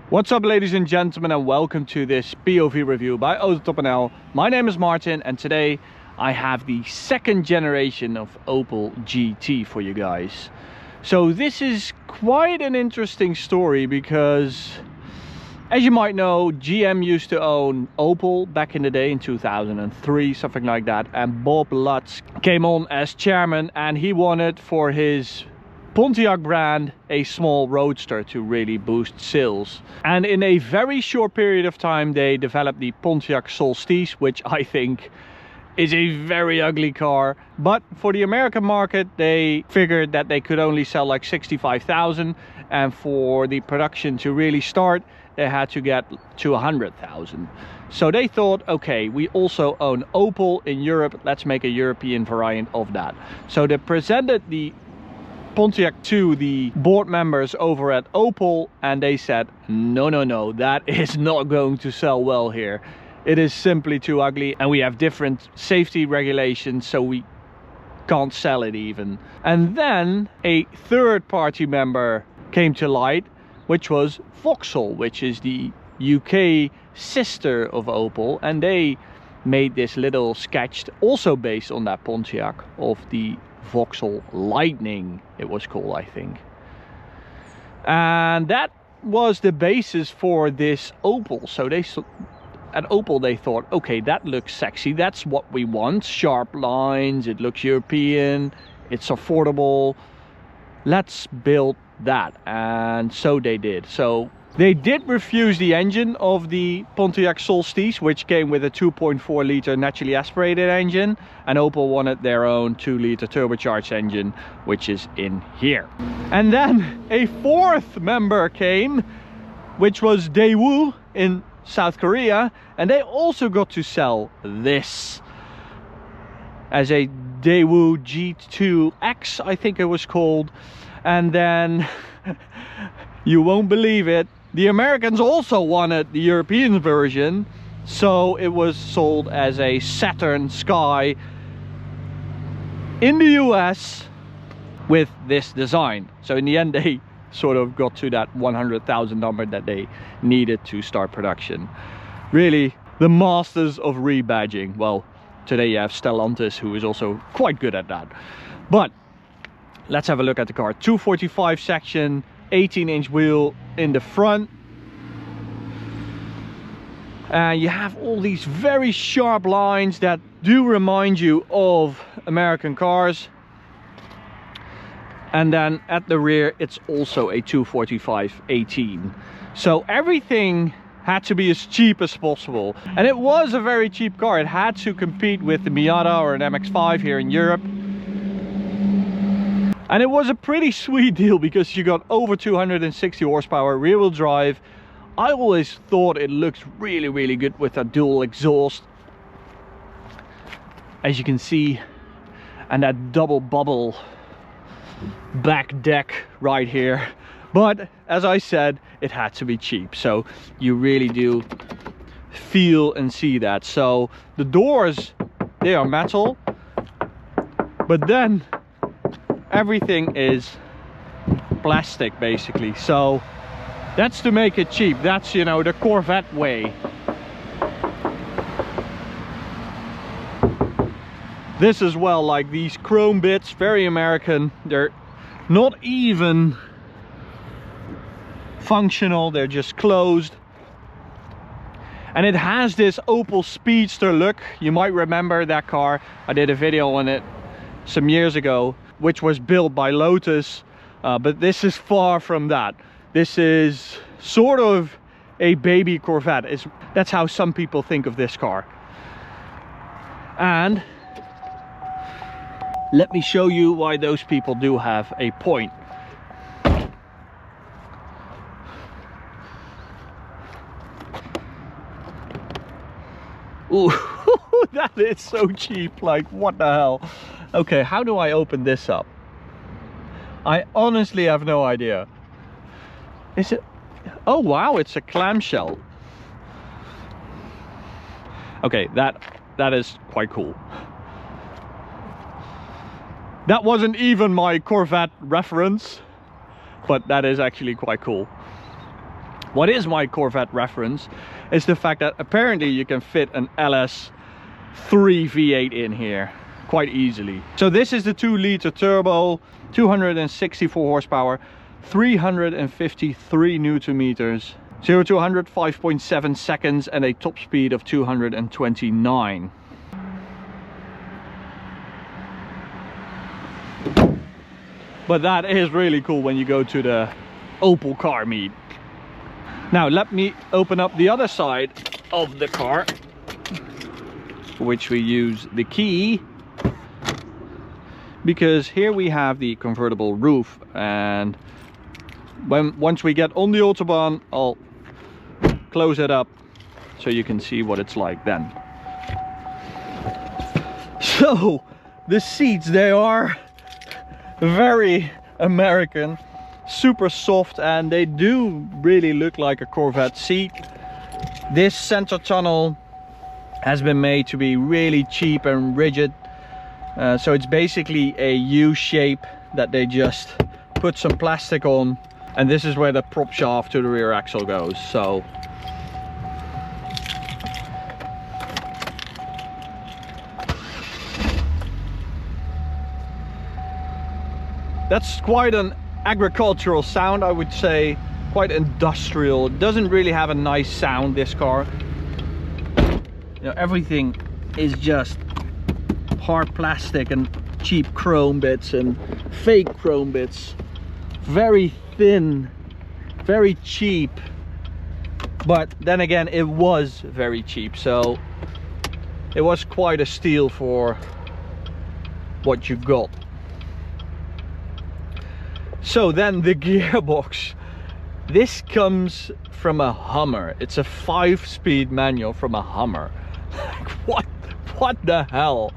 What's up, ladies and gentlemen, and welcome to this POV review by Autobahn. My name is Martin, and today I have the second generation of Opel GT for you guys. So this is quite an interesting story because, as you might know, GM used to own Opel back in the day in 2003, something like that, and Bob Lutz came on as chairman, and he wanted for his Pontiac brand a small roadster to really boost sales. And in a very short period of time they developed the Pontiac Solstice, which I think is a very ugly car, but for the American market they figured that they could only sell like 65,000, and for the production to really start they had to get to 100,000. So they thought, okay, we also own Opel in Europe, let's make a European variant of that. So they presented the Pontiac to the board members over at Opel, and they said, no, that is not going to sell well here. It is simply too ugly, and we have different safety regulations, so we can't sell it even. And then a third party member came to light, which was Vauxhall, which is the UK sister of Opel, and they made this little sketch also based on that Pontiac of the Vauxhall Lightning, it was called, I think. And that was the basis for this Opel. So at Opel they thought, okay, that looks sexy, that's what we want, sharp lines, it looks European, it's affordable, let's build that. And so they did. So they did refuse the engine of the Pontiac Solstice, which came with a 2.4 liter naturally aspirated engine, and Opel wanted their own 2 liter turbocharged engine, which is in here. And then a fourth member came, which was Daewoo in South Korea, and they also got to sell this as a Daewoo G2X, I think it was called. And then you won't believe it, the Americans also wanted the European version, so it was sold as a Saturn Sky in the US with this design. So in the end they sort of got to that 100,000 number that they needed to start production. Really the masters of rebadging. Well, today you have Stellantis, who is also quite good at that. But let's have a look at the car. 245 section, 18-inch wheel in the front, and you have all these very sharp lines that do remind you of American cars. And then at the rear it's also a 245 18, so everything had to be as cheap as possible, and it was a very cheap car. It had to compete with the Miata or an MX-5 here in Europe. And it was a pretty sweet deal because you got over 260 horsepower, rear wheel drive. I always thought it looks really good with a dual exhaust, as you can see, and that double bubble back deck right here. But as I said, it had to be cheap, so you really do feel and see that. So the doors, they are metal, but then everything is plastic basically. So that's to make it cheap. That's, you know, the Corvette way. This as well, like these chrome bits, very American. They're not even functional, they're just closed. And it has this Opel Speedster look. You might remember that car. I did a video on it some years ago, which was built by Lotus, but this is far from that. This is sort of a baby Corvette. That's how some people think of this car. And let me show you why those people do have a point. Ooh, that is so cheap, like what the hell. Okay, how do I open this up? I honestly have no idea. Is it? Oh wow, it's a clamshell. Okay, that is quite cool. That wasn't even my Corvette reference, but that is actually quite cool. What is my Corvette reference is the fact that apparently you can fit an LS3 V8 in here quite easily. So this is the 2-liter turbo, 264 horsepower, 353 Newton meters, 0 to 100 5.7 seconds, and a top speed of 229. But that is really cool when you go to the Opel car meet. Now let me open up the other side of the car, for which we use the key, because here we have the convertible roof, and once we get on the Autobahn, I'll close it up so you can see what it's like then. So the seats, they are very American, super soft, and they do really look like a Corvette seat. This center tunnel has been made to be really cheap and rigid, so it's basically a U shape that they just put some plastic on, and this is where the prop shaft to the rear axle goes. So that's quite an agricultural sound, I would say, quite industrial. It doesn't really have a nice sound, this car. You know, everything is just hard plastic and cheap chrome bits and fake chrome bits. Very thin, very cheap. But then again, it was very cheap, so it was quite a steal for what you got. So then the gearbox, this comes from a Hummer. It's a 5-speed manual from a Hummer. Like, what the hell?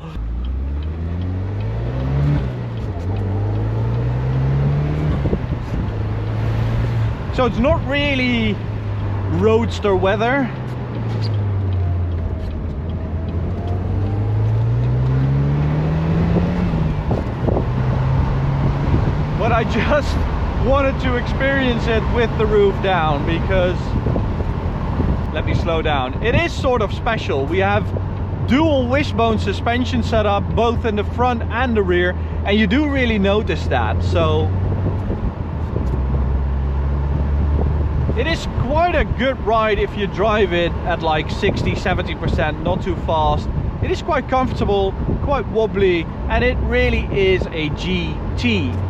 So it's not really roadster weather. But I just wanted to experience it with the roof down, because, let me slow down, it is sort of special. We have dual wishbone suspension set up both in the front and the rear, and you do really notice that. So it is quite a good ride if you drive it at like 60-70%, not too fast. It is quite comfortable, quite wobbly, and it really is a GT.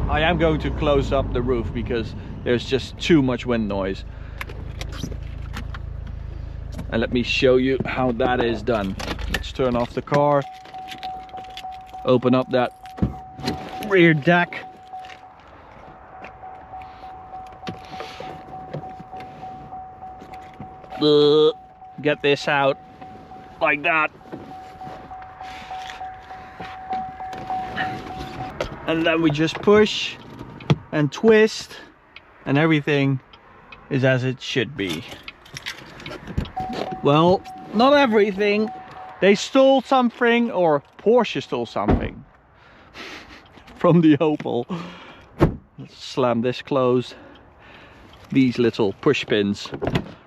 I am going to close up the roof because there's just too much wind noise. And let me show you how that is done. Let's turn off the car, open up that rear deck. Get this out like that. And then we just push and twist, and everything is as it should be. Well, not everything. They stole something, or Porsche stole something from the Opel. Let's slam this closed. These little push pins.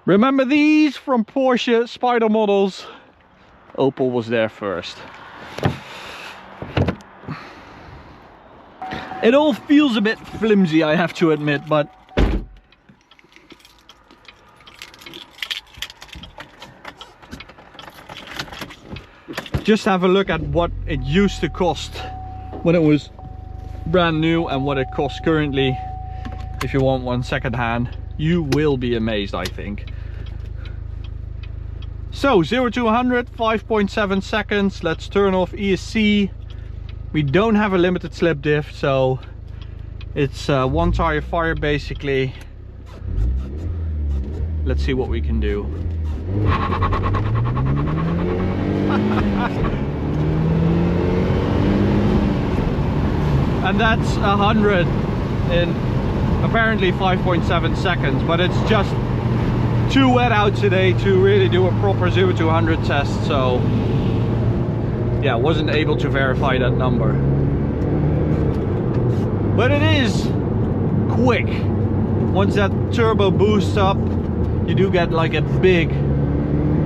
Remember these from Porsche Spider models? Opel was there first. It all feels a bit flimsy, I have to admit, but just have a look at what it used to cost when it was brand new and what it costs currently. If you want one second hand, you will be amazed, I think. So 0 to 100 5.7 seconds. Let's turn off ESC. We don't have a limited slip diff, so it's one tire fire basically. Let's see what we can do. And that's 100 in apparently 5.7 seconds, but it's just too wet out today to really do a proper 0 to 100 test, so yeah, wasn't able to verify that number. But it is quick. once that turbo boosts up, you do get like a big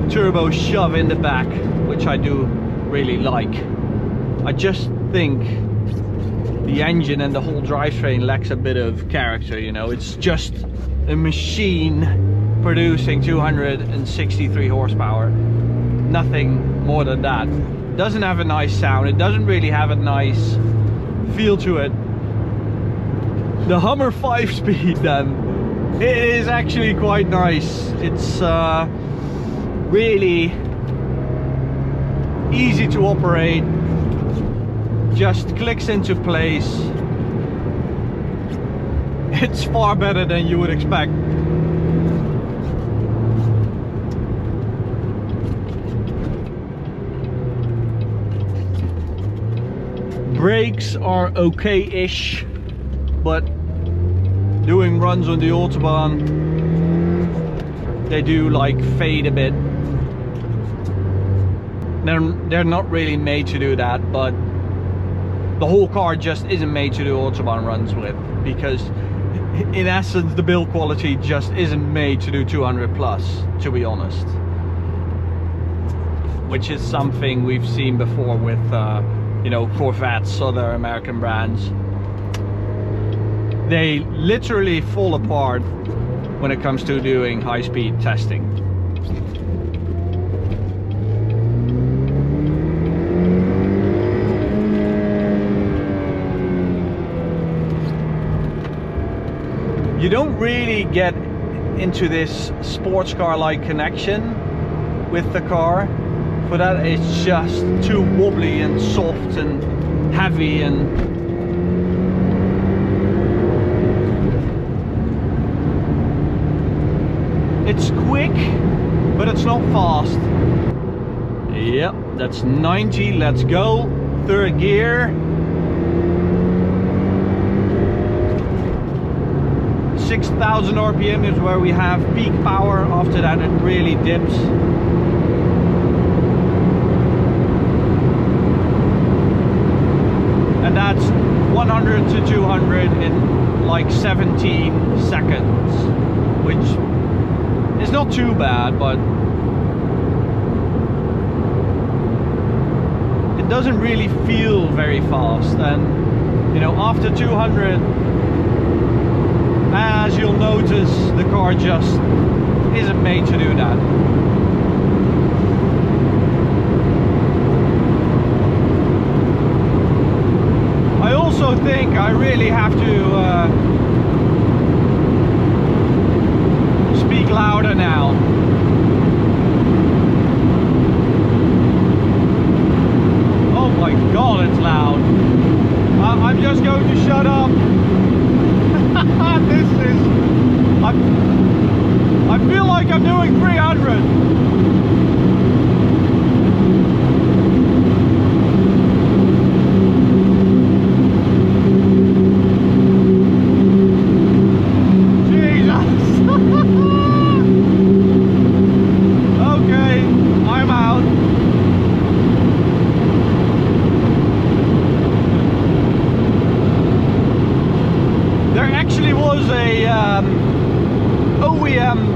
turbo shove in the back, which I do really like. I just think the engine and the whole drivetrain lacks a bit of character, you know. It's just a machine producing 263 horsepower, nothing more than that. It doesn't have a nice sound, it doesn't really have a nice feel to it. The Hummer 5-speed then, it is actually quite nice. It's really easy to operate, just clicks into place. It's far better than you would expect. Brakes are okay-ish, but doing runs on the Autobahn, they do like fade a bit. They're not really made to do that, but the whole car just isn't made to do Autobahn runs with, because in essence the build quality just isn't made to do 200 plus, to be honest. Which is something we've seen before with you know, Corvettes, other American brands. They literally fall apart when it comes to doing high-speed testing. You don't really get into this sports car-like connection with the car. For that, it's just too wobbly and soft and heavy, and it's quick, but it's not fast. Yep, that's 90, let's go. Third gear. 6,000 RPM is where we have peak power. After that it really dips. And that's 100 to 200 in like 17 seconds, which is not too bad, but it doesn't really feel very fast. And you know, after 200, as you'll notice, the car just isn't made to do that. I also think I really have to speak louder now. Oh my god, it's loud. I'm just going to shut up. This is... I feel like I'm doing 300.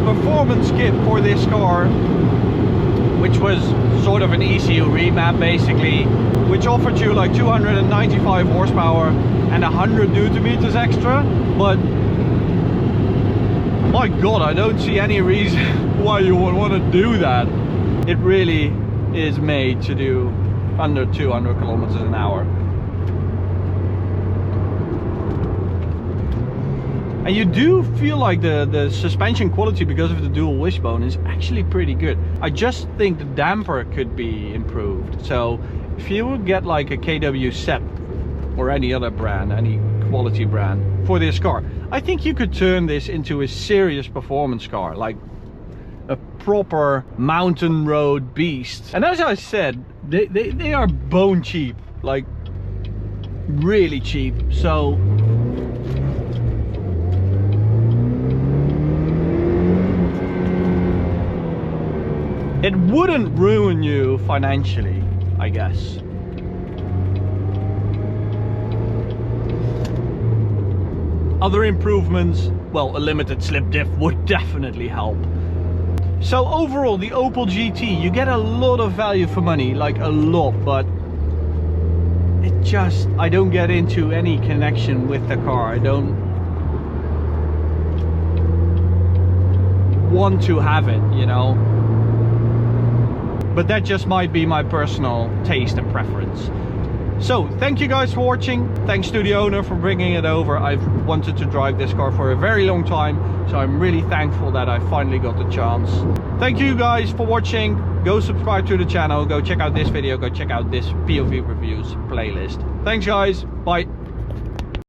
Performance kit for this car, which was sort of an ECU remap basically, which offered you like 295 horsepower and 100 newton meters extra. But my god, I don't see any reason why you would want to do that. It really is made to do under 200 kilometers an hour. And you do feel like the suspension quality, because of the dual wishbone, is actually pretty good. I just think the damper could be improved. So if you would get like a KW set or any other brand, any quality brand for this car, I think you could turn this into a serious performance car, like a proper mountain road beast. And as I said, they are bone cheap, like really cheap. So it wouldn't ruin you financially, I guess. Other improvements well, a limited slip diff would definitely help. So overall, the Opel GT, you get a lot of value for money, like a lot, but it just, I don't get into any connection with the car. I don't want to have it, you know. But that just might be my personal taste and preference. So thank you guys for watching. Thanks to the owner for bringing it over. I've wanted to drive this car for a very long time, so I'm really thankful that I finally got the chance. Thank you guys for watching. Go subscribe to the channel, go check out this video, go check out this POV reviews playlist. Thanks guys, bye.